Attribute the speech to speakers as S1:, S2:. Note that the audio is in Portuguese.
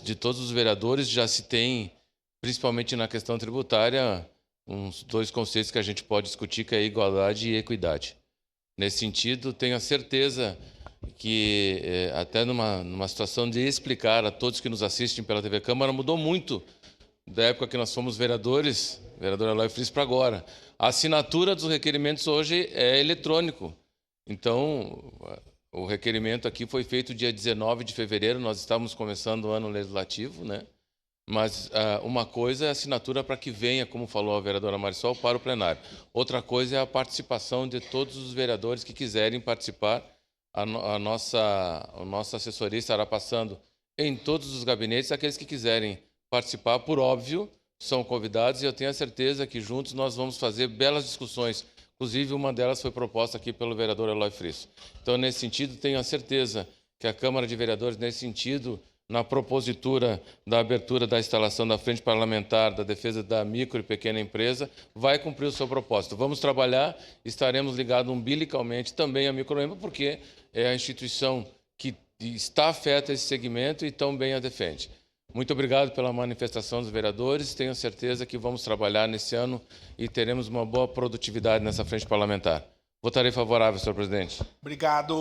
S1: de todos os vereadores, já se tem, principalmente na questão tributária, uns dois conceitos que a gente pode discutir, que é igualdade e equidade. Nesse sentido, tenho a certeza que, até numa situação de explicar a todos que nos assistem pela TV Câmara, mudou muito da época que nós fomos vereadores, vereador Eloy Fris, para agora. A assinatura dos requerimentos hoje é eletrônico. Então, o requerimento aqui foi feito dia 19 de fevereiro, nós estamos começando o ano legislativo, né? Mas uma coisa é a assinatura para que venha, como falou a vereadora Marisol, para o plenário. Outra coisa é a participação de todos os vereadores que quiserem participar. A nossa assessoria estará passando em todos os gabinetes. Aqueles que quiserem participar, por óbvio, são convidados, e eu tenho a certeza que juntos nós vamos fazer belas discussões. Inclusive, uma delas foi proposta aqui pelo vereador Eloy Fris. Então, nesse sentido, tenho a certeza que a Câmara de Vereadores, nesse sentido, na propositura da abertura da instalação da Frente Parlamentar da Defesa da Micro e Pequena Empresa, vai cumprir o seu propósito. Vamos trabalhar, estaremos ligados umbilicalmente também à Microempresa, porque é a instituição que está afeta esse segmento e tão bem a defende. Muito obrigado pela manifestação dos vereadores. Tenho certeza que vamos trabalhar nesse ano e teremos uma boa produtividade nessa frente parlamentar. Votarei favorável, senhor presidente.
S2: Obrigado.